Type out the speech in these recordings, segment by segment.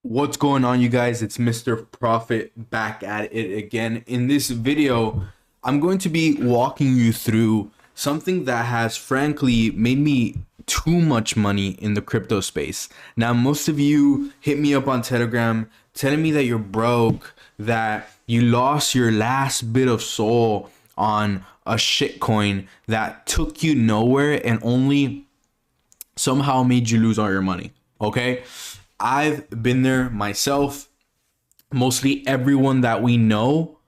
What's going on, you guys? It's Mr. Profit back at it again. In this video, I'm going to be walking you through something that has frankly made me too much money in the crypto space. Now, most of you hit me up on Telegram telling me that you're broke, that you lost your last bit of soul on a shitcoin that took you nowhere and only somehow made you lose all your money. Okay? I've been there myself. Mostly everyone that we know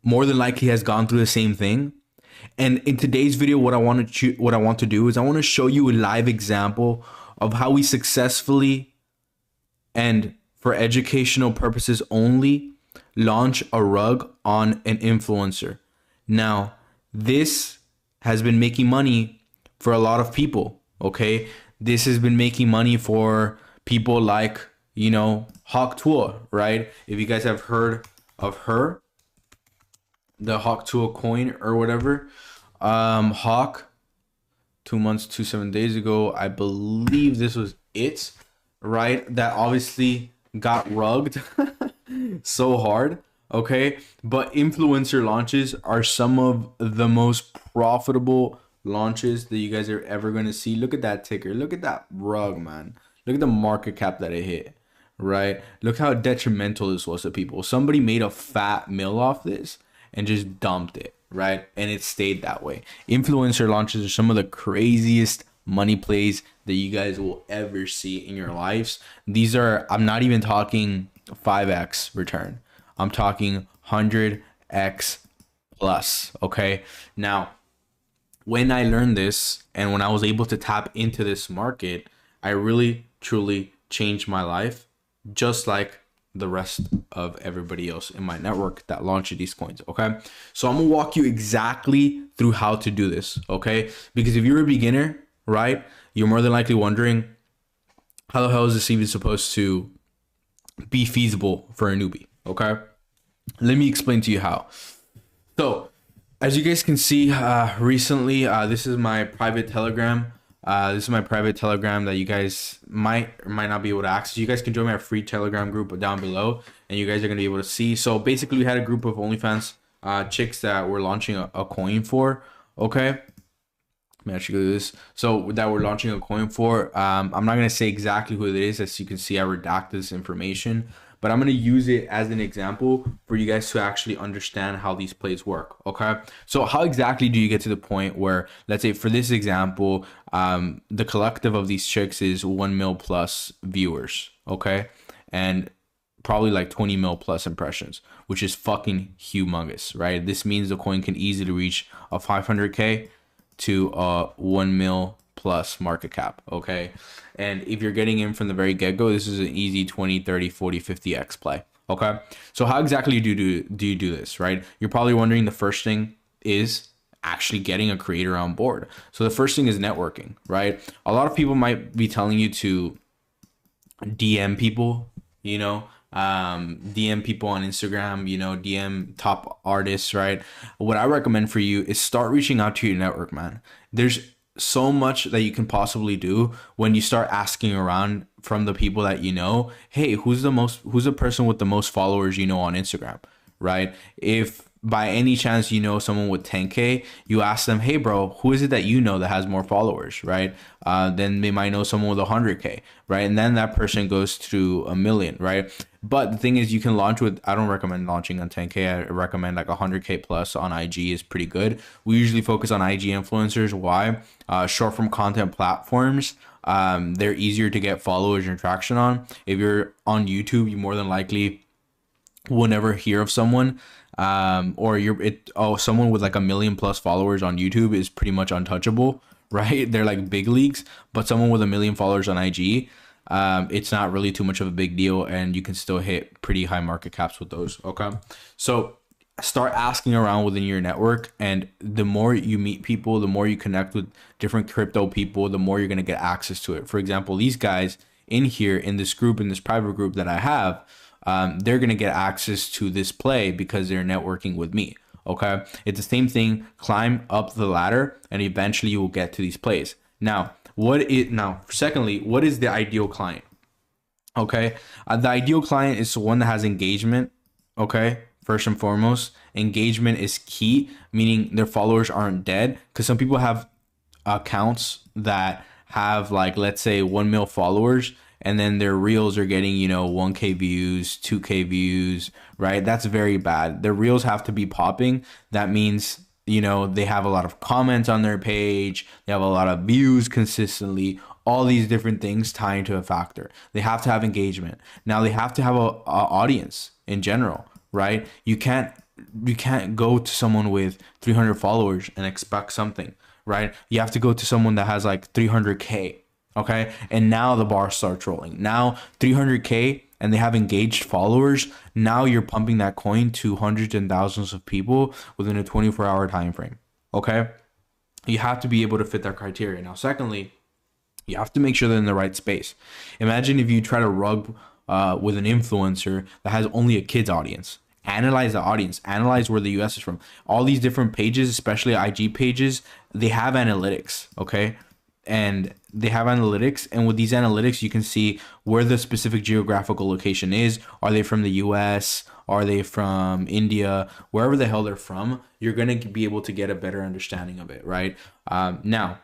more than likely has gone through the same thing. And in today's video, what I want to do is I want to show you a live example of how we successfully and for educational purposes only launch a rug on an influencer. Now, this has been making money for a lot of people, okay? This has been making money for people like, Hawk Tua, right? If you guys have heard of her, the Hawk Tua coin or whatever, Hawk, 2 months, 7 days ago, I believe this was it, right? That obviously got rugged so hard, okay? But influencer launches are some of the most profitable launches that you guys are ever going to see. Look at that ticker. Look at that rug, man. Look at the market cap that it hit, right? Look how detrimental this was to people. Somebody made a fat mill off this and just dumped it, right? And it stayed that way. Influencer launches are some of the craziest money plays that you guys will ever see in your lives. These are, I'm not even talking 5x return. I'm talking 100x plus, okay? Now, when I learned this and when I was able to tap into this market, I really truly changed my life, just like the rest of everybody else in my network that launched these coins. Okay, so I'm gonna walk you exactly through how to do this. Okay, because if you're a beginner, right, you're more than likely wondering how the hell is this even supposed to be feasible for a newbie. Okay, let me explain to you how. So as you guys can see, recently, this is my private Telegram. This is my private Telegram that you guys might or might not be able to access. You guys can join my free Telegram group down below, and you guys are gonna be able to see. So basically, we had a group of OnlyFans chicks that we're launching a coin for. Okay, let me actually go to this. So that we're launching a coin for. I'm not gonna say exactly who it is, as you can see, I redacted this information. But I'm going to use it as an example for you guys to actually understand how these plays work. Okay. So how exactly do you get to the point where, let's say for this example, the collective of these chicks is 1 mil plus viewers. Okay. And probably like 20 mil plus impressions, which is fucking humongous, right? This means the coin can easily reach a 500K to a 1 mil plus market cap. Okay, and if you're getting in from the very get-go, this is an easy 20, 30, 40, 50x play. Okay, so how exactly do you do this, right? You're probably wondering. The first thing is actually getting a creator on board. So the first thing is networking, right? A lot of people might be telling you to DM people, DM people on Instagram, DM top artists, right? What I recommend for you is start reaching out to your network, man. There's so much that you can possibly do when you start asking around from the people that hey, who's the person with the most followers on Instagram, right? If by any chance someone with 10K, you ask them, hey bro, who is it that that has more followers, right? Then they might know someone with 100K, right? And then that person goes to 1 million, right? But the thing is, you can launch with, I don't recommend launching on 10K. I recommend like 100K plus on IG is pretty good. We usually focus on IG influencers. Why? Short form content platforms, they're easier to get followers and traction on. If you're on YouTube, you more than likely will never hear of someone, or someone with like 1 million plus followers on YouTube is pretty much untouchable, right? They're like big leagues. But someone with 1 million followers on IG, it's not really too much of a big deal, and you can still hit pretty high market caps with those. Okay, so start asking around within your network, and the more you meet people, the more you connect with different crypto people, the more you're going to get access to it. For example, these guys in here in this group, in this private group that I have, they're going to get access to this play because they're networking with me. Okay, it's the same thing. Climb up the ladder and eventually you will get to these plays. Secondly, what is the ideal client? Okay. The ideal client is one that has engagement. Okay. First and foremost, engagement is key, meaning their followers aren't dead. Because some people have accounts that have, like, let's say 1 mil followers, and then their reels are getting, 1K views, 2K views, right? That's very bad. Their reels have to be popping. That means, they have a lot of comments on their page, they have a lot of views consistently, all these different things tie into a factor. They have to have engagement. Now they have to have a audience in general, right? You can't go to someone with 300 followers and expect something, right? You have to go to someone that has like 300K, okay? And now the bar starts rolling. Now 300K and they have engaged followers. Now you're pumping that coin to hundreds and thousands of people within a 24-hour time frame, okay? You have to be able to fit that criteria. Now, secondly, you have to make sure they're in the right space. Imagine if you try to rug with an influencer that has only a kids audience. Analyze the audience, analyze where the US is from. All these different pages, especially IG pages, they have analytics, okay? And they have analytics, and with these analytics, you can see where the specific geographical location is. Are they from the US? Are they from India? Wherever the hell they're from, you're gonna be able to get a better understanding of it, right? Now,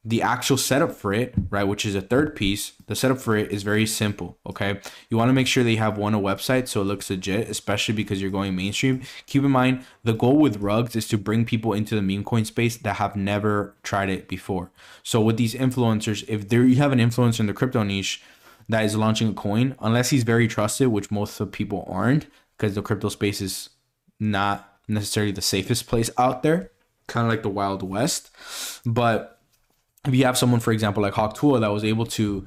the actual setup for it, right, which is a third piece, the setup for it is very simple, okay? You want to make sure that you have a website so it looks legit, especially because you're going mainstream. Keep in mind, the goal with rugs is to bring people into the meme coin space that have never tried it before. So with these influencers, if you have an influencer in the crypto niche that is launching a coin, unless he's very trusted, which most of the people aren't, because the crypto space is not necessarily the safest place out there, kind of like the Wild West, but if you have someone, for example, like Hawk Tua that was able to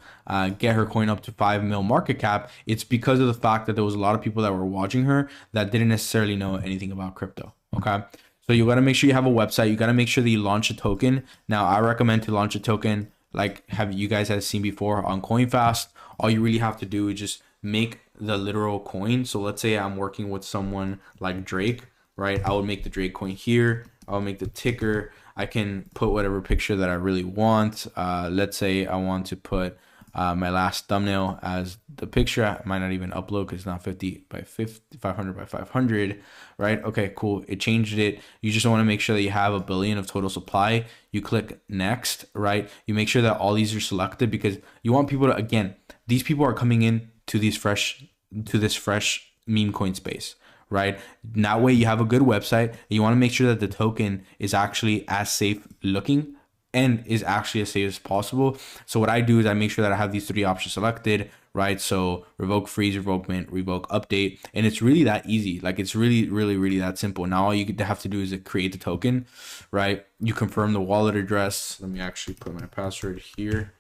get her coin up to 5 mil market cap, it's because of the fact that there was a lot of people that were watching her that didn't necessarily know anything about crypto. Okay. So you got to make sure you have a website. You got to make sure that you launch a token. Now, I recommend to launch a token like have you guys have seen before on CoinFast. All you really have to do is just make the literal coin. So let's say I'm working with someone like Drake, right? I would make the Drake coin here. I'll make the ticker. I can put whatever picture that I really want. Let's say I want to put my last thumbnail as the picture. I might not even upload because it's not 50 by 50, 500 by 500, right? Okay, cool. It changed it. You just want to make sure that you have 1 billion of total supply. You click next, right? You make sure that all these are selected because you want people to, again, these people are coming in to this fresh meme coin space, right? That way you have a good website. You want to make sure that the token is actually as safe looking and is actually as safe as possible. So what I do is I make sure that I have these 3 options selected, right? So revoke, freeze, revoke, mint, revoke, update. And it's really that easy. Like it's really, really, really that simple. Now all you have to do is create the token, right? You confirm the wallet address. Let me actually put my password here,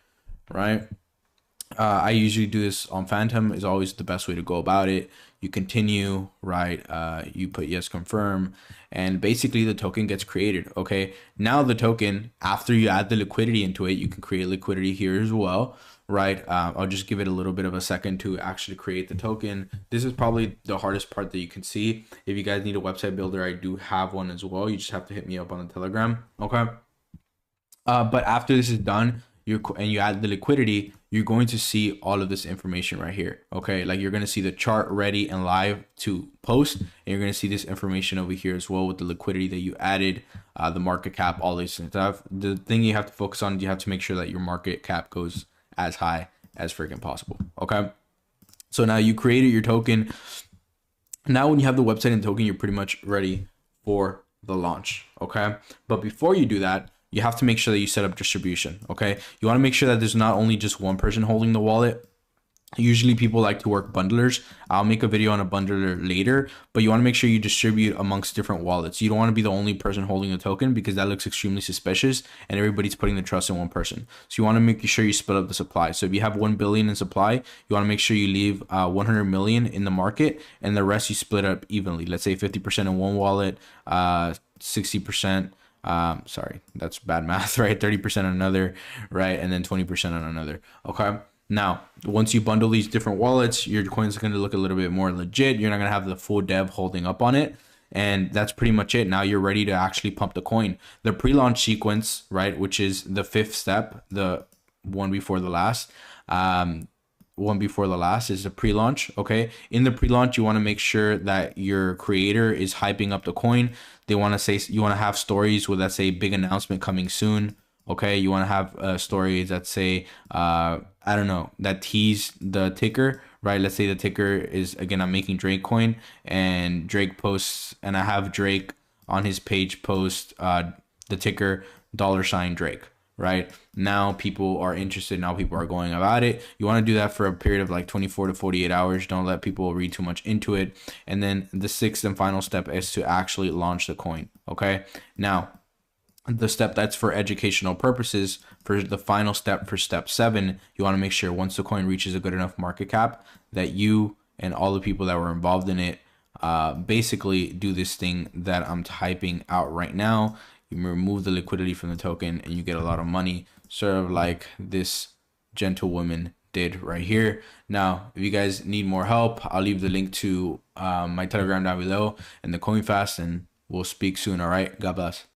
right? I usually do this on Phantom is always the best way to go about it. You continue, right? You put yes, confirm, and basically the token gets created. Okay. Now the token, after you add the liquidity into it, you can create liquidity here as well, right? I'll just give it a little bit of a second to actually create the token. This is probably the hardest part that you can see. If you guys need a website builder, I do have one as well. You just have to hit me up on the Telegram. Okay. But after this is done, and you add the liquidity, you're going to see all of this information right here. Okay, like you're going to see the chart ready and live to post, and you're going to see this information over here as well with the liquidity that you added, the market cap, all this stuff. The thing you have to focus on, you have to make sure that your market cap goes as high as freaking possible. Okay, so now you created your token. Now when you have the website and token, you're pretty much ready for the launch. Okay, but before you do that, you have to make sure that you set up distribution. Okay, you want to make sure that there's not only just one person holding the wallet. Usually people like to work bundlers. I'll make a video on a bundler later, but you want to make sure you distribute amongst different wallets. You don't want to be the only person holding the token because that looks extremely suspicious and everybody's putting the trust in one person. So you want to make sure you split up the supply. So if you have 1 billion in supply, you want to make sure you leave 100 million in the market and the rest you split up evenly. Let's say 50% in one wallet, 60%. Sorry, that's bad math, right? 30% on another, right? And then 20% on another. Okay. Now, once you bundle these different wallets, your coin's going to look a little bit more legit. You're not going to have the full dev holding up on it. And that's pretty much it. Now you're ready to actually pump the coin. The pre-launch sequence, right, which is the 5th step, the one before the last, one before the last is a pre-launch. Okay, in the pre-launch, you want to make sure that your creator is hyping up the coin. They want to say, you want to have stories with that say big announcement coming soon. Okay, you want to have stories that say I don't know, that tease the ticker, right? Let's say the ticker is, again, I'm making Drake coin, and Drake posts, and I have Drake on his page post the ticker $Drake, right? Now people are interested. Now people are going about it. You want to do that for a period of like 24 to 48 hours. Don't let people read too much into it. And then the sixth and final step is to actually launch the coin. Okay. Now, the step that's for educational purposes, for the final step, for step 7, you want to make sure once the coin reaches a good enough market cap that you and all the people that were involved in it basically do this thing that I'm typing out right now. You remove the liquidity from the token and you get a lot of money, sort of like this gentlewoman did right here. Now, if you guys need more help, I'll leave the link to my Telegram down below and the CoinFast, and we'll speak soon. All right. God bless.